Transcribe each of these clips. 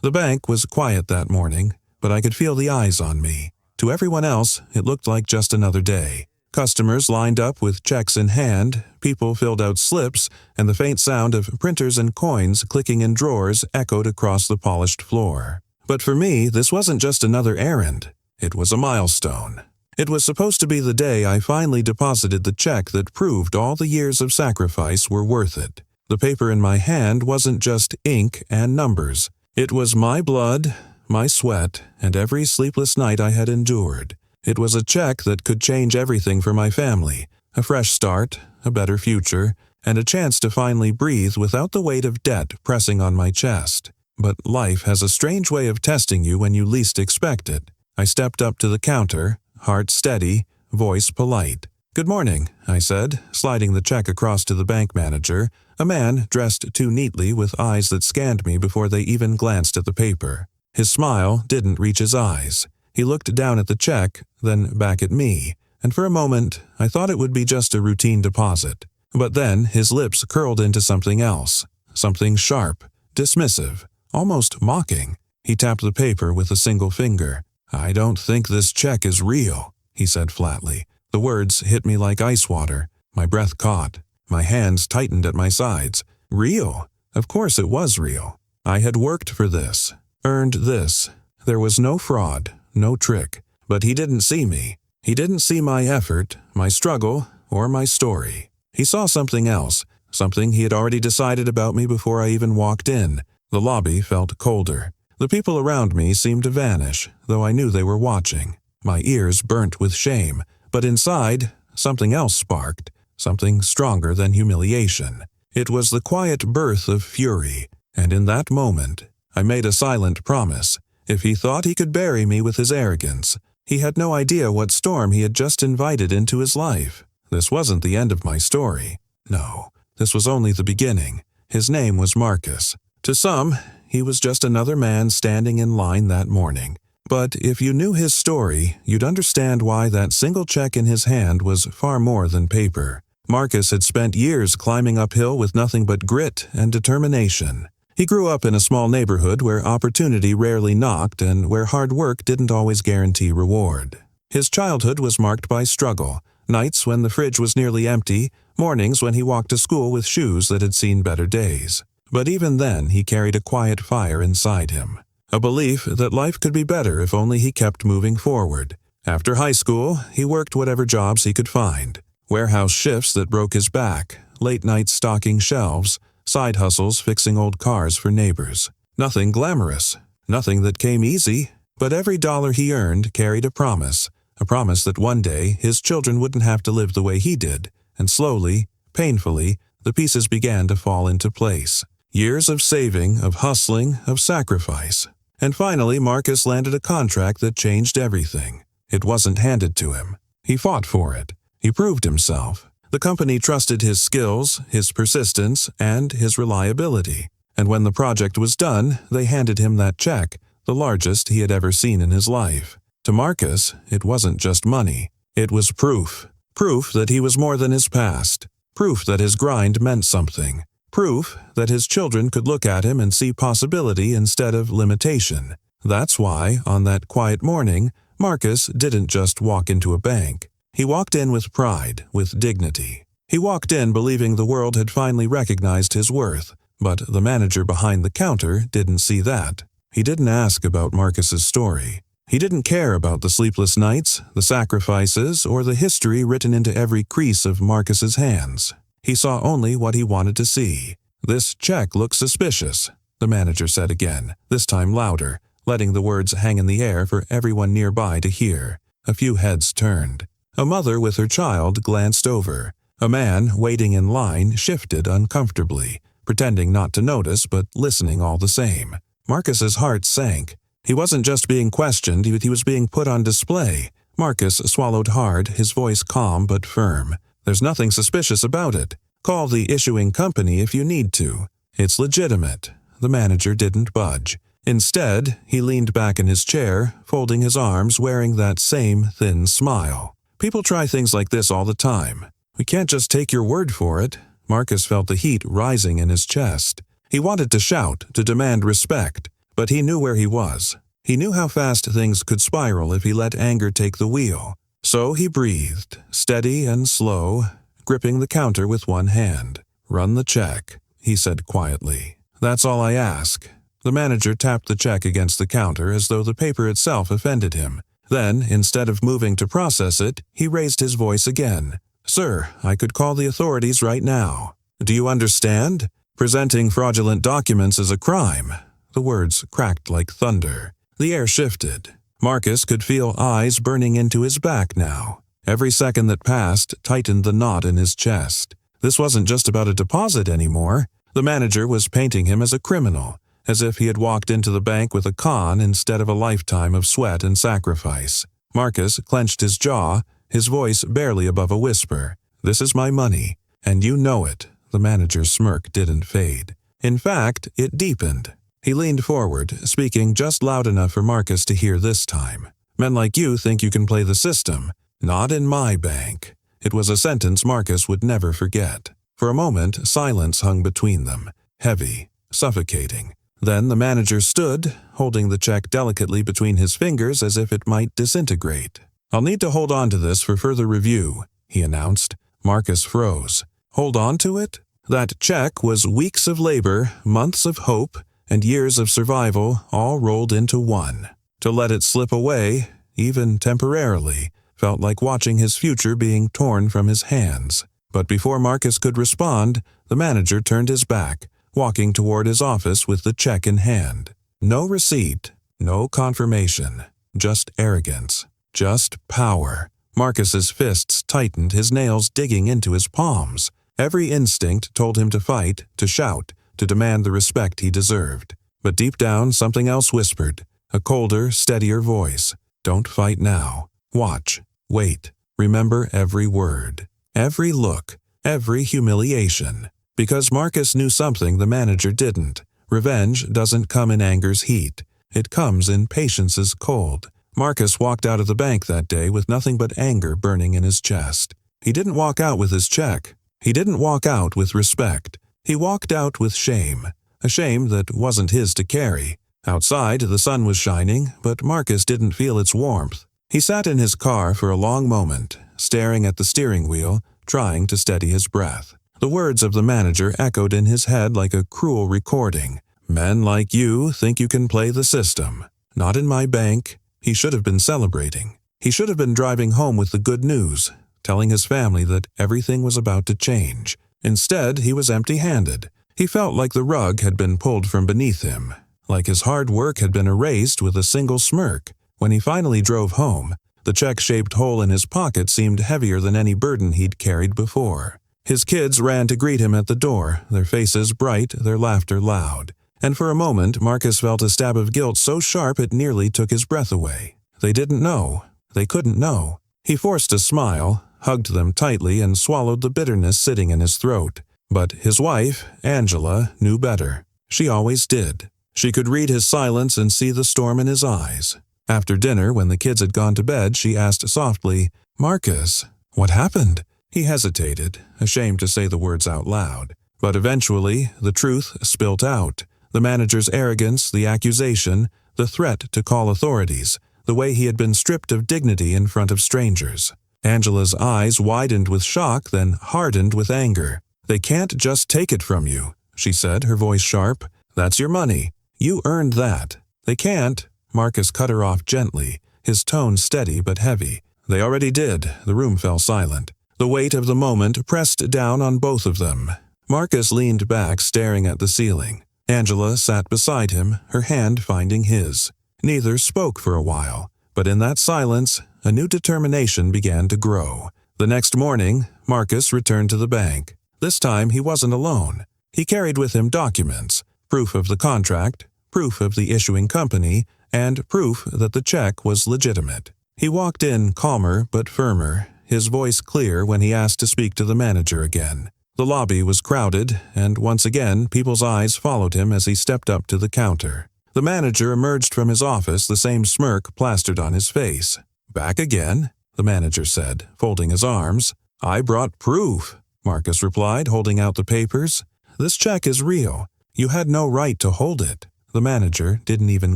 The bank was quiet that morning, but I could feel the eyes on me. To everyone else, it looked like just another day. Customers lined up with checks in hand, people filled out slips, and the faint sound of printers and coins clicking in drawers echoed across the polished floor. But for me, this wasn't just another errand. It was a milestone. It was supposed to be the day I finally deposited the check that proved all the years of sacrifice were worth it. The paper in my hand wasn't just ink and numbers. It was my blood, my sweat, and every sleepless night I had endured. It was a check that could change everything for my family, a fresh start, a better future, and a chance to finally breathe without the weight of debt pressing on my chest. But life has a strange way of testing you when you least expect it. I stepped up to the counter, heart steady, voice polite. "Good morning," I said, sliding the check across to the bank manager, a man dressed too neatly with eyes that scanned me before they even glanced at the paper. His smile didn't reach his eyes. He looked down at the check, then back at me, and for a moment I thought it would be just a routine deposit. But then his lips curled into something else, something sharp, dismissive, almost mocking. He tapped the paper with a single finger. "I don't think this check is real," he said flatly. The words hit me like ice water. My breath caught. My hands tightened at my sides. Real? Of course it was real. I had worked for this, earned this. There was no fraud, no trick. But he didn't see me. He didn't see my effort, my struggle, or my story. He saw something else, something he had already decided about me before I even walked in. The lobby felt colder. The people around me seemed to vanish, though I knew they were watching. My ears burnt with shame, but inside, something else sparked, something stronger than humiliation. It was the quiet birth of fury, and in that moment, I made a silent promise. If he thought he could bury me with his arrogance, he had no idea what storm he had just invited into his life. This wasn't the end of my story. No, this was only the beginning. His name was Marcus. To some, he was just another man standing in line that morning. But if you knew his story, you'd understand why that single check in his hand was far more than paper. Marcus had spent years climbing uphill with nothing but grit and determination. He grew up in a small neighborhood where opportunity rarely knocked and where hard work didn't always guarantee reward. His childhood was marked by struggle, nights when the fridge was nearly empty, mornings when he walked to school with shoes that had seen better days. But even then, he carried a quiet fire inside him. A belief that life could be better if only he kept moving forward. After high school, he worked whatever jobs he could find. Warehouse shifts that broke his back, late nights stocking shelves, side hustles fixing old cars for neighbors. Nothing glamorous, nothing that came easy, but every dollar he earned carried a promise that one day his children wouldn't have to live the way he did, and slowly, painfully, the pieces began to fall into place. Years of saving, of hustling, of sacrifice. And finally, Marcus landed a contract that changed everything. It wasn't handed to him. He fought for it. He proved himself. The company trusted his skills, his persistence, and his reliability. And when the project was done, they handed him that check, the largest he had ever seen in his life. To Marcus, it wasn't just money. It was proof. Proof that he was more than his past. Proof that his grind meant something. Proof that his children could look at him and see possibility instead of limitation. That's why, on that quiet morning, Marcus didn't just walk into a bank. He walked in with pride, with dignity. He walked in believing the world had finally recognized his worth, but the manager behind the counter didn't see that. He didn't ask about Marcus's story. He didn't care about the sleepless nights, the sacrifices, or the history written into every crease of Marcus's hands. He saw only what he wanted to see. "This check looks suspicious," the manager said again, this time louder, letting the words hang in the air for everyone nearby to hear. A few heads turned. A mother with her child glanced over. A man waiting in line shifted uncomfortably, pretending not to notice but listening all the same. Marcus's heart sank. He wasn't just being questioned, he was being put on display. Marcus swallowed hard, his voice calm but firm. "There's nothing suspicious about it. Call the issuing company if you need to. It's legitimate." The manager didn't budge. Instead, he leaned back in his chair, folding his arms, wearing that same thin smile. "People try things like this all the time. We can't just take your word for it." Marcus felt the heat rising in his chest. He wanted to shout, to demand respect, but he knew where he was. He knew how fast things could spiral if he let anger take the wheel. So he breathed, steady and slow, gripping the counter with one hand. "Run the check," he said quietly. "That's all I ask." The manager tapped the check against the counter as though the paper itself offended him. Then, instead of moving to process it, he raised his voice again. "Sir, I could call the authorities right now. Do you understand? Presenting fraudulent documents is a crime." The words cracked like thunder. The air shifted. Marcus could feel eyes burning into his back now. Every second that passed tightened the knot in his chest. This wasn't just about a deposit anymore. The manager was painting him as a criminal, as if he had walked into the bank with a con instead of a lifetime of sweat and sacrifice. Marcus clenched his jaw, his voice barely above a whisper. "This is my money, and you know it." The manager's smirk didn't fade. In fact, it deepened. He leaned forward, speaking just loud enough for Marcus to hear this time. "Men like you think you can play the system. Not in my bank." It was a sentence Marcus would never forget. For a moment, silence hung between them, heavy, suffocating. Then the manager stood, holding the check delicately between his fingers as if it might disintegrate. "I'll need to hold on to this for further review," he announced. Marcus froze. Hold on to it? That check was weeks of labor, months of hope, and years of survival all rolled into one. To let it slip away, even temporarily, felt like watching his future being torn from his hands. But before Marcus could respond, the manager turned his back, walking toward his office with the check in hand. No receipt, no confirmation, just arrogance, just power. Marcus's fists tightened, his nails digging into his palms. Every instinct told him to fight, to shout, to demand the respect he deserved. But deep down, something else whispered, a colder, steadier voice. Don't fight now. Watch. Wait. Remember every word, every look, every humiliation. Because Marcus knew something the manager didn't. Revenge doesn't come in anger's heat. It comes in patience's cold. Marcus walked out of the bank that day with nothing but anger burning in his chest. He didn't walk out with his check. He didn't walk out with respect. He walked out with shame, a shame that wasn't his to carry. Outside, the sun was shining, but Marcus didn't feel its warmth. He sat in his car for a long moment, staring at the steering wheel, trying to steady his breath. The words of the manager echoed in his head like a cruel recording. Men like you think you can play the system. Not in my bank. He should have been celebrating. He should have been driving home with the good news, telling his family that everything was about to change. Instead, he was empty-handed. He felt like the rug had been pulled from beneath him, like his hard work had been erased with a single smirk. When he finally drove home, the check-shaped hole in his pocket seemed heavier than any burden he'd carried before. His kids ran to greet him at the door, their faces bright, their laughter loud. And for a moment, Marcus felt a stab of guilt so sharp it nearly took his breath away. They didn't know. They couldn't know. He forced a smile, hugged them tightly, and swallowed the bitterness sitting in his throat. But his wife, Angela, knew better. She always did. She could read his silence and see the storm in his eyes. After dinner, when the kids had gone to bed, she asked softly, "Marcus, what happened?" He hesitated, ashamed to say the words out loud. But eventually, the truth spilt out. The manager's arrogance, the accusation, the threat to call authorities, the way he had been stripped of dignity in front of strangers. Angela's eyes widened with shock, then hardened with anger. "They can't just take it from you," she said, her voice sharp. "That's your money. You earned that. They can't." Marcus cut her off gently, his tone steady but heavy. They already did. The room fell silent. The weight of the moment pressed down on both of them. Marcus leaned back, staring at the ceiling. Angela sat beside him, her hand finding his. Neither spoke for a while, but in that silence, a new determination began to grow. The next morning, Marcus returned to the bank. This time he wasn't alone. He carried with him documents, proof of the contract, proof of the issuing company, and proof that the check was legitimate. He walked in calmer but firmer, his voice clear when he asked to speak to the manager again. The lobby was crowded, and once again people's eyes followed him as he stepped up to the counter. The manager emerged from his office, the same smirk plastered on his face. "Back again?" the manager said, folding his arms. "I brought proof," Marcus replied, holding out the papers. "This check is real. You had no right to hold it." The manager didn't even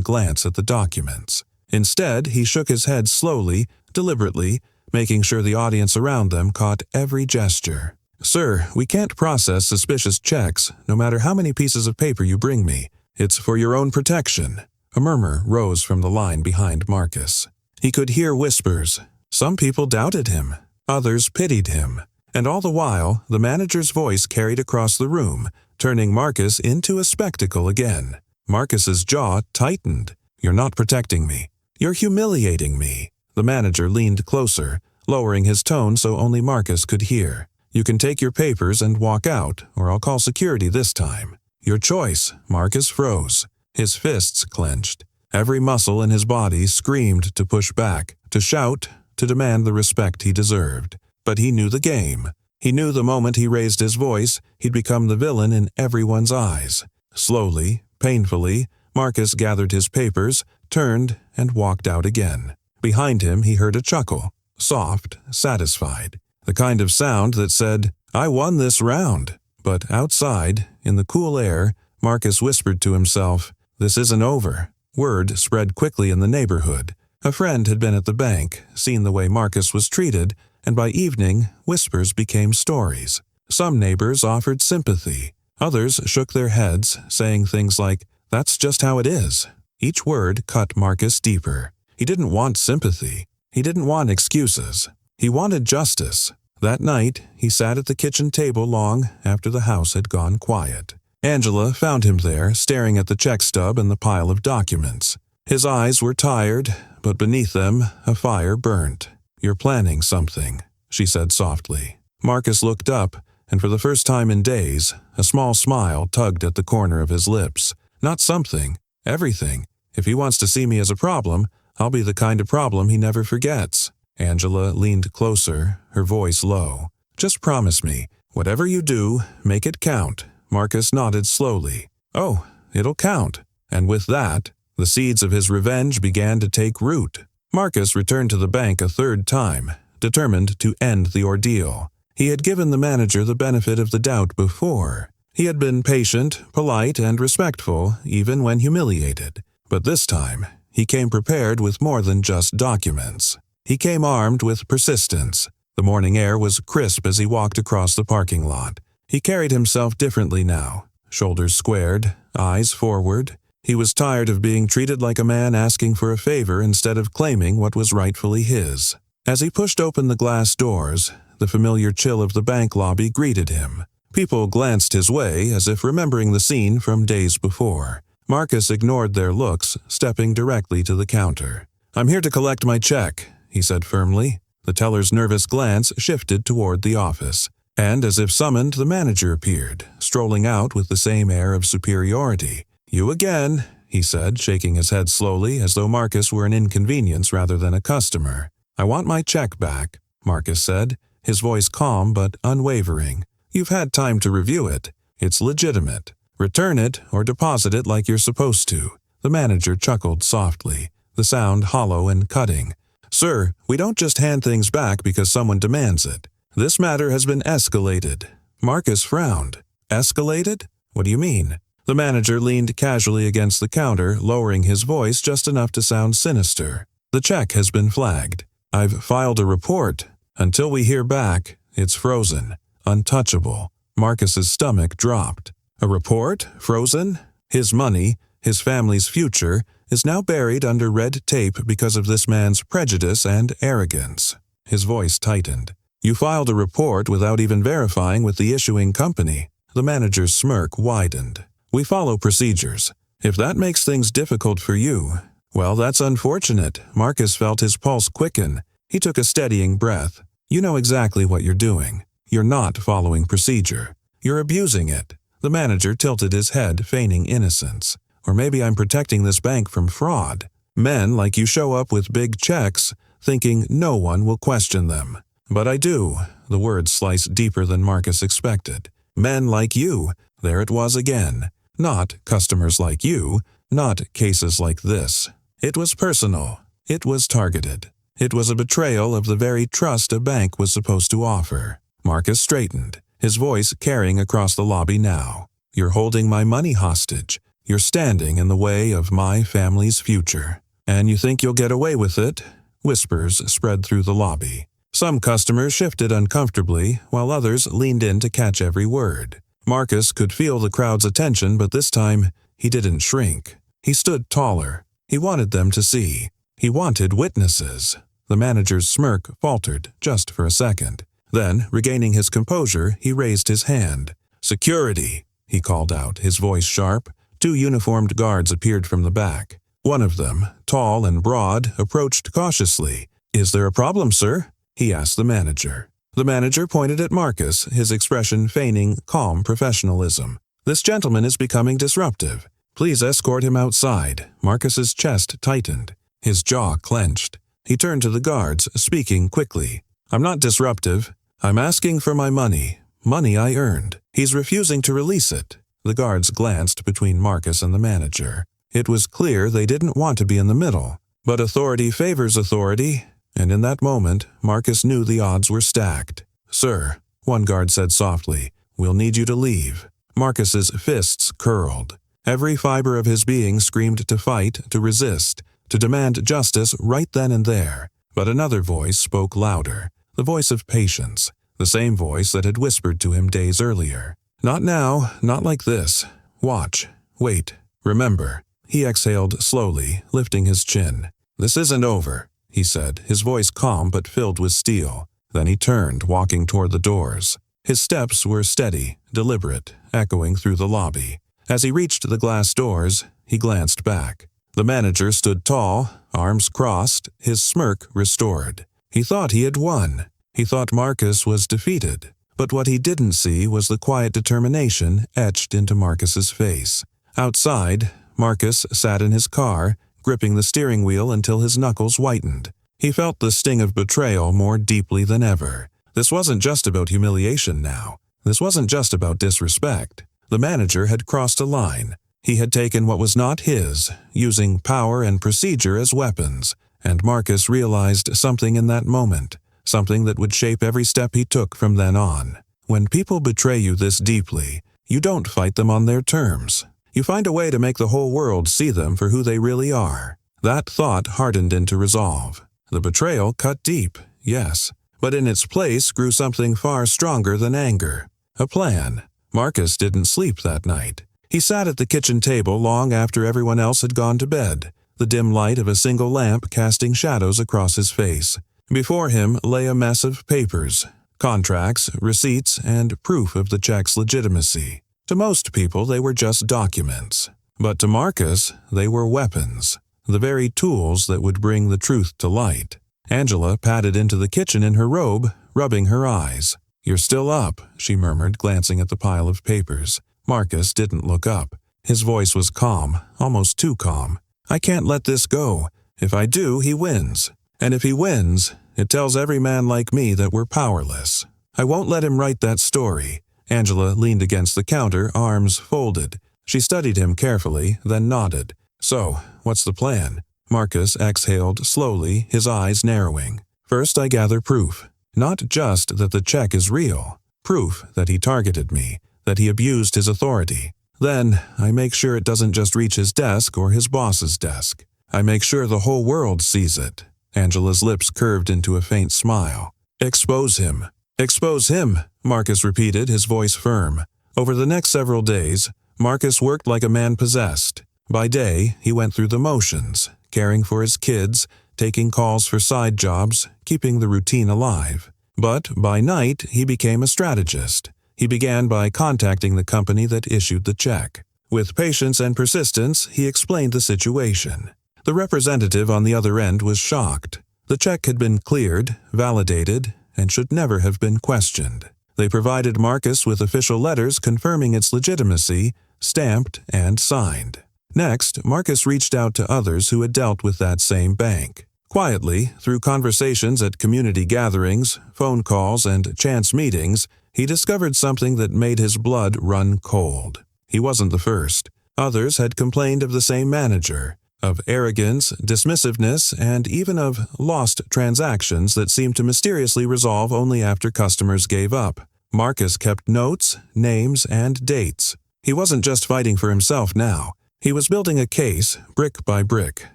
glance at the documents. Instead, he shook his head slowly, deliberately, making sure the audience around them caught every gesture. "Sir, we can't process suspicious checks, no matter how many pieces of paper you bring me. It's for your own protection." A murmur rose from the line behind Marcus. He could hear whispers. Some people doubted him. Others pitied him. And all the while, the manager's voice carried across the room, turning Marcus into a spectacle again. Marcus's jaw tightened. "You're not protecting me. You're humiliating me." The manager leaned closer, lowering his tone so only Marcus could hear. "You can take your papers and walk out, or I'll call security this time." "Your choice." Marcus froze. His fists clenched. Every muscle in his body screamed to push back, to shout, to demand the respect he deserved. But he knew the game. He knew the moment he raised his voice, he'd become the villain in everyone's eyes. Slowly, painfully, Marcus gathered his papers, turned, and walked out again. Behind him he heard a chuckle, soft, satisfied. The kind of sound that said, "I won this round." But outside, in the cool air, Marcus whispered to himself, "This isn't over." Word spread quickly in the neighborhood. A friend had been at the bank, seen the way Marcus was treated, and by evening, whispers became stories. Some neighbors offered sympathy. Others shook their heads, saying things like, "That's just how it is." Each word cut Marcus deeper. He didn't want sympathy. He didn't want excuses. He wanted justice. That night, he sat at the kitchen table long after the house had gone quiet. Angela found him there, staring at the check stub and the pile of documents. His eyes were tired, but beneath them, a fire burnt. "You're planning something," she said softly. Marcus looked up, and for the first time in days, a small smile tugged at the corner of his lips. "Not something, everything. If he wants to see me as a problem, I'll be the kind of problem he never forgets." Angela leaned closer, her voice low. "Just promise me, whatever you do, make it count." Marcus nodded slowly. "Oh, it'll count." And with that, the seeds of his revenge began to take root. Marcus returned to the bank a third time, determined to end the ordeal. He had given the manager the benefit of the doubt before. He had been patient, polite, and respectful, even when humiliated. But this time, he came prepared with more than just documents. He came armed with persistence. The morning air was crisp as he walked across the parking lot. He carried himself differently now, shoulders squared, eyes forward. He was tired of being treated like a man asking for a favor instead of claiming what was rightfully his. As he pushed open the glass doors, the familiar chill of the bank lobby greeted him. People glanced his way as if remembering the scene from days before. Marcus ignored their looks, stepping directly to the counter. "I'm here to collect my check," he said firmly. The teller's nervous glance shifted toward the office. And as if summoned, the manager appeared, strolling out with the same air of superiority. "You again," he said, shaking his head slowly as though Marcus were an inconvenience rather than a customer. "I want my check back," Marcus said, his voice calm but unwavering. "You've had time to review it. It's legitimate. Return it or deposit it like you're supposed to." The manager chuckled softly, the sound hollow and cutting. "Sir, we don't just hand things back because someone demands it. This matter has been escalated." Marcus frowned. "Escalated? What do you mean?" The manager leaned casually against the counter, lowering his voice just enough to sound sinister. "The check has been flagged. I've filed a report. Until we hear back, it's frozen, untouchable." Marcus's stomach dropped. A report? Frozen? His money, his family's future, is now buried under red tape because of this man's prejudice and arrogance. His voice tightened. "You filed a report without even verifying with the issuing company." The manager's smirk widened. "We follow procedures. If that makes things difficult for you, well, that's unfortunate." Marcus felt his pulse quicken. He took a steadying breath. "You know exactly what you're doing. You're not following procedure. You're abusing it." The manager tilted his head, feigning innocence. "Or maybe I'm protecting this bank from fraud. Men like you show up with big checks, thinking no one will question them. But I do." The words sliced deeper than Marcus expected. "Men like you." There it was again. Not customers like you, not cases like this. It was personal. It was targeted. It was a betrayal of the very trust a bank was supposed to offer. Marcus straightened, his voice carrying across the lobby now. "You're holding my money hostage. You're standing in the way of my family's future. And you think you'll get away with it? Whispers spread through the lobby. Some customers shifted uncomfortably, while others leaned in to catch every word. Marcus could feel the crowd's attention, but this time, he didn't shrink. He stood taller. He wanted them to see. He wanted witnesses. The manager's smirk faltered just for a second. Then, regaining his composure, he raised his hand. "Security!" he called out, his voice sharp. 2 uniformed guards appeared from the back. One of them, tall and broad, approached cautiously. "Is there a problem, sir?" he asked the manager. The manager pointed at Marcus, his expression feigning calm professionalism. "This gentleman is becoming disruptive. Please escort him outside." Marcus's chest tightened. His jaw clenched. He turned to the guards, speaking quickly. "I'm not disruptive. I'm asking for my money. Money I earned. He's refusing to release it." The guards glanced between Marcus and the manager. It was clear they didn't want to be in the middle. But authority favors authority, and in that moment, Marcus knew the odds were stacked. "Sir," one guard said softly, "we'll need you to leave." Marcus's fists curled. Every fiber of his being screamed to fight, to resist, to demand justice right then and there. But another voice spoke louder, the voice of patience, the same voice that had whispered to him days earlier. "Not now, not like this. Watch, wait, remember." He exhaled slowly, lifting his chin. "This isn't over," he said, his voice calm but filled with steel. Then he turned, walking toward the doors. His steps were steady, deliberate, echoing through the lobby. As he reached the glass doors, he glanced back. The manager stood tall, arms crossed, his smirk restored. He thought he had won. He thought Marcus was defeated. But what he didn't see was the quiet determination etched into Marcus's face. Outside, Marcus sat in his car, gripping the steering wheel until his knuckles whitened. He felt the sting of betrayal more deeply than ever. This wasn't just about humiliation now. This wasn't just about disrespect. The manager had crossed a line. He had taken what was not his, using power and procedure as weapons, and Marcus realized something in that moment, something that would shape every step he took from then on. When people betray you this deeply, you don't fight them on their terms. You find a way to make the whole world see them for who they really are. That thought hardened into resolve. The betrayal cut deep, yes, but in its place grew something far stronger than anger. A plan. Marcus didn't sleep that night. He sat at the kitchen table long after everyone else had gone to bed, the dim light of a single lamp casting shadows across his face. Before him lay a mess of papers, contracts, receipts, and proof of the check's legitimacy. To most people, they were just documents. But to Marcus, they were weapons, the very tools that would bring the truth to light. Angela padded into the kitchen in her robe, rubbing her eyes. "You're still up," she murmured, glancing at the pile of papers. Marcus didn't look up. His voice was calm, almost too calm. "I can't let this go. If I do, he wins. And if he wins, it tells every man like me that we're powerless. I won't let him write that story." Angela leaned against the counter, arms folded. She studied him carefully, then nodded. "So, what's the plan?" Marcus exhaled slowly, his eyes narrowing. "First I gather proof. Not just that the check is real. Proof that he targeted me, that he abused his authority. Then I make sure it doesn't just reach his desk or his boss's desk. I make sure the whole world sees it." Angela's lips curved into a faint smile. "Expose him. Expose him," Marcus repeated, his voice firm. Over the next several days, Marcus worked like a man possessed. By day, he went through the motions, caring for his kids, taking calls for side jobs, keeping the routine alive. But by night, he became a strategist. He began by contacting the company that issued the check. With patience and persistence, he explained the situation. The representative on the other end was shocked. The check had been cleared, validated, and should never have been questioned. They provided Marcus with official letters confirming its legitimacy, stamped and signed. Next, Marcus reached out to others who had dealt with that same bank. Quietly, through conversations at community gatherings, phone calls, and chance meetings, he discovered something that made his blood run cold. He wasn't the first. Others had complained of the same manager, of arrogance, dismissiveness, and even of lost transactions that seemed to mysteriously resolve only after customers gave up. Marcus kept notes, names, and dates. He wasn't just fighting for himself now. He was building a case, brick by brick,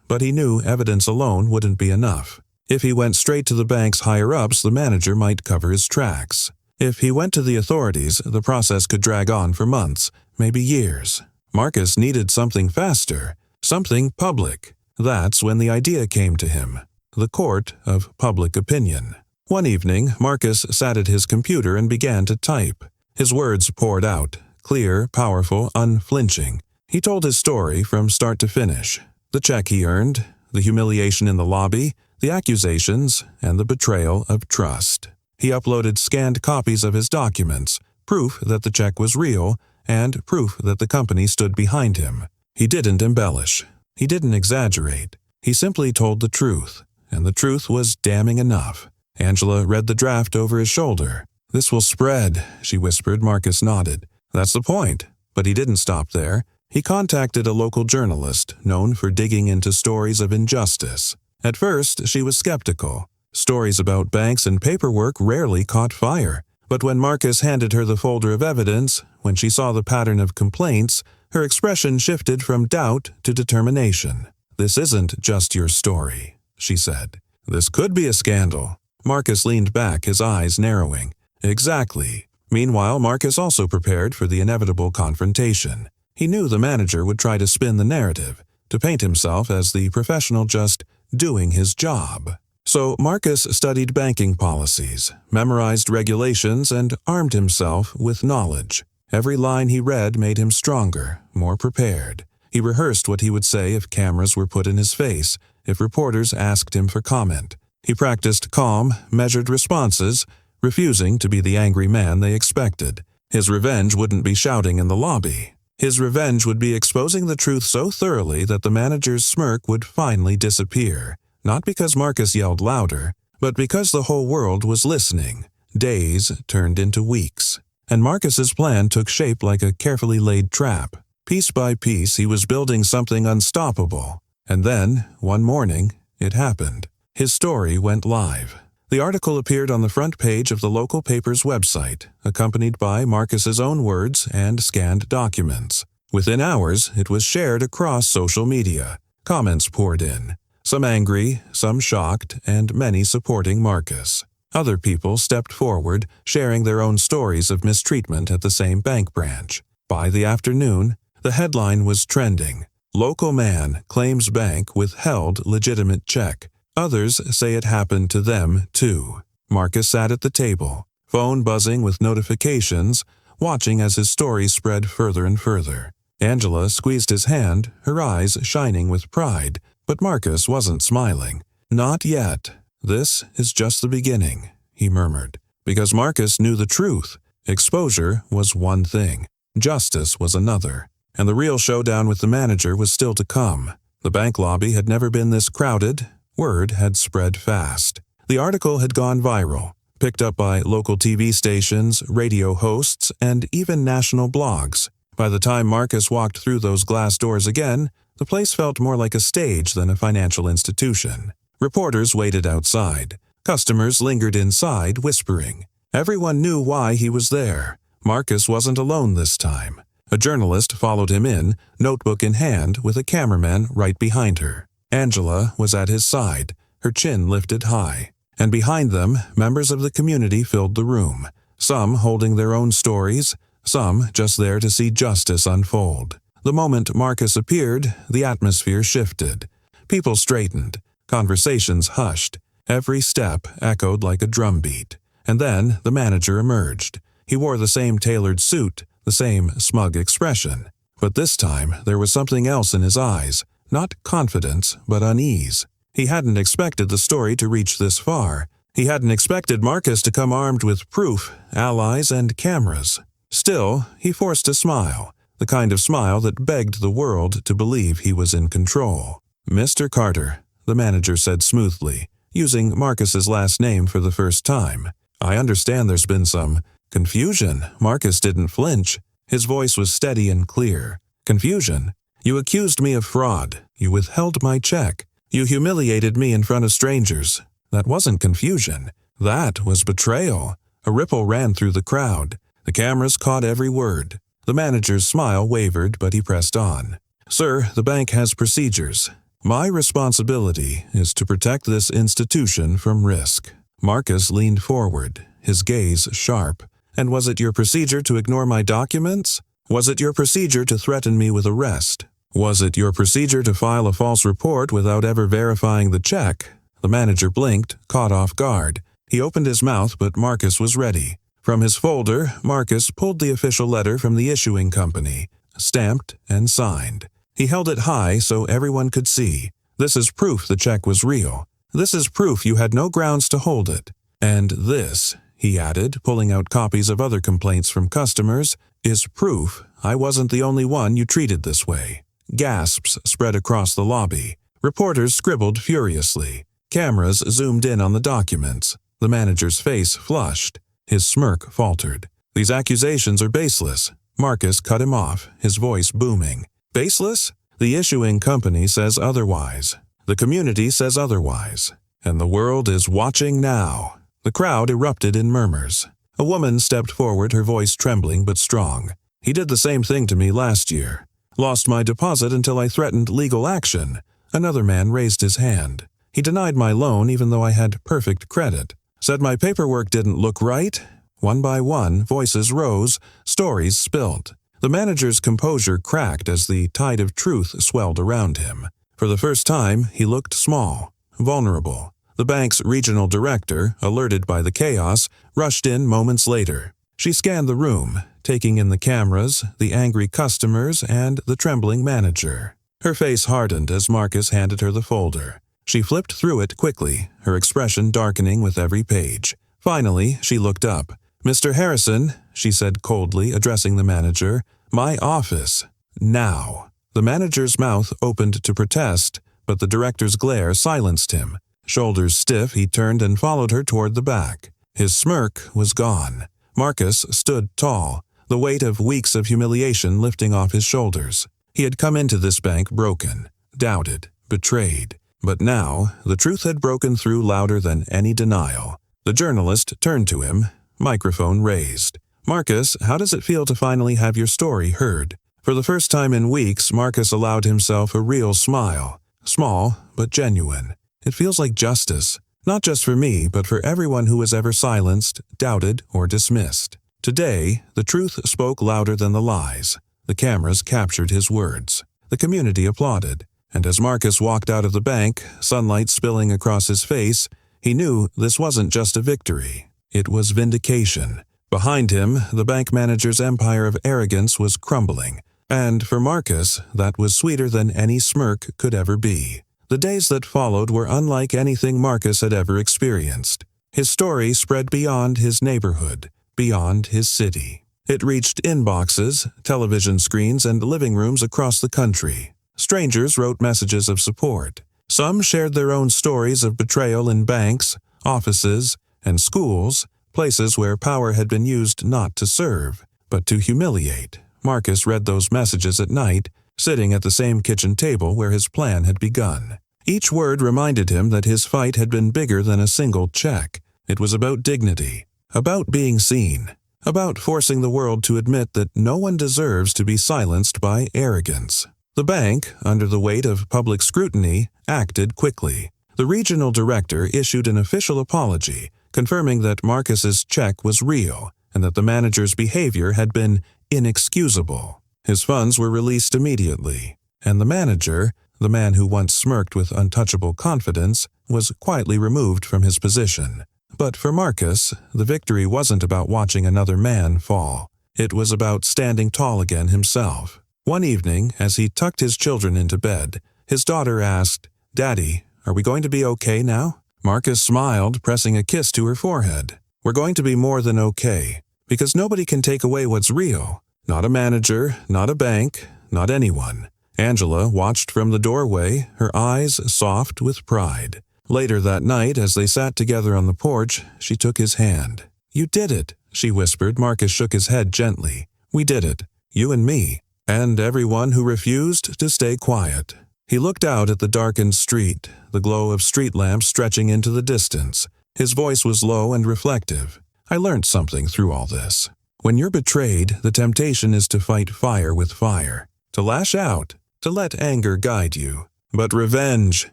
but he knew evidence alone wouldn't be enough. If he went straight to the bank's higher-ups, the manager might cover his tracks. If he went to the authorities, the process could drag on for months, maybe years. Marcus needed something faster, something public. That's when the idea came to him: the court of public opinion. One evening, Marcus sat at his computer and began to type. His words poured out, clear, powerful, unflinching. He told his story from start to finish: the check he earned, the humiliation in the lobby, the accusations, and the betrayal of trust. He uploaded scanned copies of his documents, proof that the check was real, and proof that the company stood behind him. He didn't embellish. He didn't exaggerate. He simply told the truth, and the truth was damning enough. Angela read the draft over his shoulder. "This will spread," she whispered. Marcus nodded. "That's the point." But he didn't stop there. He contacted a local journalist known for digging into stories of injustice. At first, she was skeptical. Stories about banks and paperwork rarely caught fire. But when Marcus handed her the folder of evidence, when she saw the pattern of complaints, her expression shifted from doubt to determination. "This isn't just your story," she said. "This could be a scandal." Marcus leaned back, his eyes narrowing. "Exactly." Meanwhile, Marcus also prepared for the inevitable confrontation. He knew the manager would try to spin the narrative, to paint himself as the professional just doing his job. So Marcus studied banking policies, memorized regulations, and armed himself with knowledge. Every line he read made him stronger, more prepared. He rehearsed what he would say if cameras were put in his face, if reporters asked him for comment. He practiced calm, measured responses, refusing to be the angry man they expected. His revenge wouldn't be shouting in the lobby. His revenge would be exposing the truth so thoroughly that the manager's smirk would finally disappear. Not because Marcus yelled louder, but because the whole world was listening. Days turned into weeks. And Marcus's plan took shape like a carefully laid trap. Piece by piece, he was building something unstoppable. And then, one morning, it happened. His story went live. The article appeared on the front page of the local paper's website, accompanied by Marcus's own words and scanned documents. Within hours, it was shared across social media. Comments poured in. Some angry, some shocked, and many supporting Marcus. Other people stepped forward, sharing their own stories of mistreatment at the same bank branch. By the afternoon, the headline was trending. "Local man claims bank withheld legitimate check. Others say it happened to them, too." Marcus sat at the table, phone buzzing with notifications, watching as his story spread further and further. Angela squeezed his hand, her eyes shining with pride. But Marcus wasn't smiling. "Not yet. This is just the beginning," he murmured. Because Marcus knew the truth. Exposure was one thing. Justice was another. And the real showdown with the manager was still to come. The bank lobby had never been this crowded. Word had spread fast. The article had gone viral, picked up by local TV stations, radio hosts, and even national blogs. By the time Marcus walked through those glass doors again, the place felt more like a stage than a financial institution. Reporters waited outside. Customers lingered inside, whispering. Everyone knew why he was there. Marcus wasn't alone this time. A journalist followed him in, notebook in hand, with a cameraman right behind her. Angela was at his side, her chin lifted high. And behind them, members of the community filled the room, some holding their own stories, some just there to see justice unfold. The moment Marcus appeared, the atmosphere shifted. People straightened. Conversations hushed. Every step echoed like a drumbeat. And then the manager emerged. He wore the same tailored suit, the same smug expression. But this time there was something else in his eyes. Not confidence, but unease. He hadn't expected the story to reach this far. He hadn't expected Marcus to come armed with proof, allies, and cameras. Still, he forced a smile. The kind of smile that begged the world to believe he was in control. "Mr. Carter," the manager said smoothly, using Marcus's last name for the first time. "I understand there's been some confusion." Marcus didn't flinch. His voice was steady and clear. "Confusion? You accused me of fraud. You withheld my check. You humiliated me in front of strangers. That wasn't confusion. That was betrayal." A ripple ran through the crowd. The cameras caught every word. The manager's smile wavered, but he pressed on. "Sir, the bank has procedures. My responsibility is to protect this institution from risk." Marcus leaned forward, his gaze sharp. "And was it your procedure to ignore my documents? Was it your procedure to threaten me with arrest? Was it your procedure to file a false report without ever verifying the check?" The manager blinked, caught off guard. He opened his mouth, but Marcus was ready. From his folder, Marcus pulled the official letter from the issuing company, stamped and signed. He held it high so everyone could see. "This is proof the check was real. This is proof you had no grounds to hold it. And this," he added, pulling out copies of other complaints from customers, "is proof I wasn't the only one you treated this way." Gasps spread across the lobby. Reporters scribbled furiously. Cameras zoomed in on the documents. The manager's face flushed. His smirk faltered. "These accusations are baseless." Marcus cut him off, his voice booming. "Baseless? The issuing company says otherwise. The community says otherwise. And the world is watching now." The crowd erupted in murmurs. A woman stepped forward, her voice trembling but strong. "He did the same thing to me last year. Lost my deposit until I threatened legal action." Another man raised his hand. "He denied my loan even though I had perfect credit. Said my paperwork didn't look right." One by one, voices rose, stories spilled. The manager's composure cracked as the tide of truth swelled around him. For the first time, he looked small, vulnerable. The bank's regional director, alerted by the chaos, rushed in moments later. She scanned the room, taking in the cameras, the angry customers, and the trembling manager. Her face hardened as Marcus handed her the folder. She flipped through it quickly, her expression darkening with every page. Finally, she looked up. "Mr. Harrison," she said coldly, addressing the manager, "my office. Now." The manager's mouth opened to protest, but the director's glare silenced him. Shoulders stiff, he turned and followed her toward the back. His smirk was gone. Marcus stood tall, the weight of weeks of humiliation lifting off his shoulders. He had come into this bank broken, doubted, betrayed. But now, the truth had broken through louder than any denial. The journalist turned to him, microphone raised. "Marcus, how does it feel to finally have your story heard?" For the first time in weeks, Marcus allowed himself a real smile. Small, but genuine. "It feels like justice. Not just for me, but for everyone who was ever silenced, doubted, or dismissed." Today, the truth spoke louder than the lies. The cameras captured his words. The community applauded. And as Marcus walked out of the bank, sunlight spilling across his face, he knew this wasn't just a victory. It was vindication. Behind him, the bank manager's empire of arrogance was crumbling. And for Marcus, that was sweeter than any smirk could ever be. The days that followed were unlike anything Marcus had ever experienced. His story spread beyond his neighborhood, beyond his city. It reached inboxes, television screens, and living rooms across the country. Strangers wrote messages of support. Some shared their own stories of betrayal in banks, offices, and schools, places where power had been used not to serve, but to humiliate. Marcus read those messages at night, sitting at the same kitchen table where his plan had begun. Each word reminded him that his fight had been bigger than a single check. It was about dignity, about being seen, about forcing the world to admit that no one deserves to be silenced by arrogance. The bank, under the weight of public scrutiny, acted quickly. The regional director issued an official apology, confirming that Marcus's check was real and that the manager's behavior had been inexcusable. His funds were released immediately, and the manager, the man who once smirked with untouchable confidence, was quietly removed from his position. But for Marcus, the victory wasn't about watching another man fall. It was about standing tall again himself. One evening, as he tucked his children into bed, his daughter asked, "Daddy, are we going to be okay now?" Marcus smiled, pressing a kiss to her forehead. "We're going to be more than okay, because nobody can take away what's real. Not a manager, not a bank, not anyone." Angela watched from the doorway, her eyes soft with pride. Later that night, as they sat together on the porch, she took his hand. "You did it," she whispered. Marcus shook his head gently. "We did it. You and me. And everyone who refused to stay quiet." He looked out at the darkened street, the glow of street lamps stretching into the distance. His voice was low and reflective. "I learned something through all this. When you're betrayed, the temptation is to fight fire with fire, to lash out, to let anger guide you. But revenge,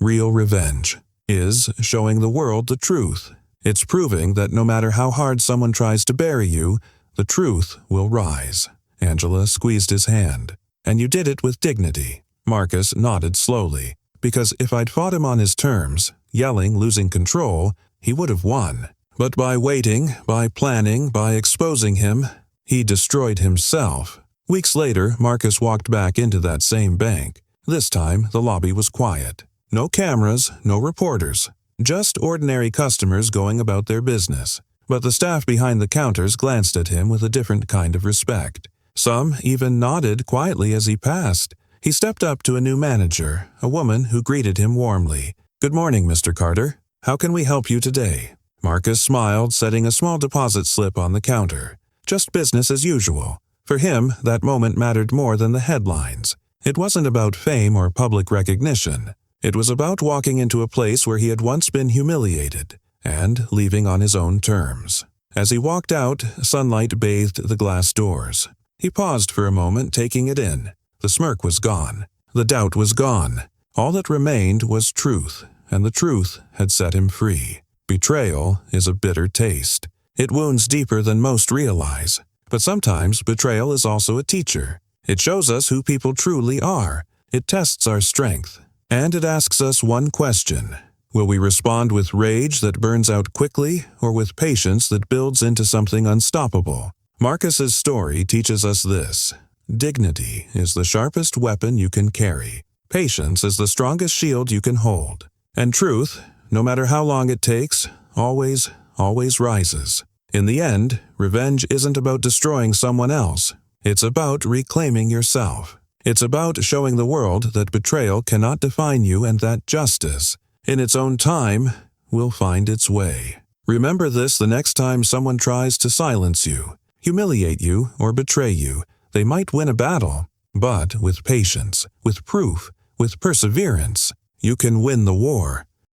real revenge, is showing the world the truth. It's proving that no matter how hard someone tries to bury you, the truth will rise. Angela squeezed his hand. And you did it with dignity. Marcus nodded slowly, because if I'd fought him on his terms, yelling, losing control, he would have won. But by waiting, by planning, by exposing him, he destroyed himself. Weeks later, Marcus walked back into that same bank. This time, the lobby was quiet. No cameras, no reporters. Just ordinary customers going about their business. But the staff behind the counters glanced at him with a different kind of respect. Some even nodded quietly as he passed. He stepped up to a new manager, a woman who greeted him warmly. "Good morning, Mr. Carter. How can we help you today?" Marcus smiled, setting a small deposit slip on the counter. Just business as usual. For him, that moment mattered more than the headlines. It wasn't about fame or public recognition. It was about walking into a place where he had once been humiliated, and leaving on his own terms. As he walked out, sunlight bathed the glass doors. He paused for a moment, taking it in. The smirk was gone. The doubt was gone. All that remained was truth, and the truth had set him free. Betrayal is a bitter taste. It wounds deeper than most realize. But sometimes betrayal is also a teacher. It shows us who people truly are. It tests our strength. And it asks us one question. Will we respond with rage that burns out quickly, or with patience that builds into something unstoppable? Marcus's story teaches us this. Dignity is the sharpest weapon you can carry. Patience is the strongest shield you can hold. And truth, no matter how long it takes, always rises. In the end, revenge isn't about destroying someone else. It's about reclaiming yourself. It's about showing the world that betrayal cannot define you and that justice, in its own time, will find its way. Remember this the next time someone tries to silence you, humiliate you, or betray you. They might win a battle, but with patience, with proof, with perseverance, you can win the war.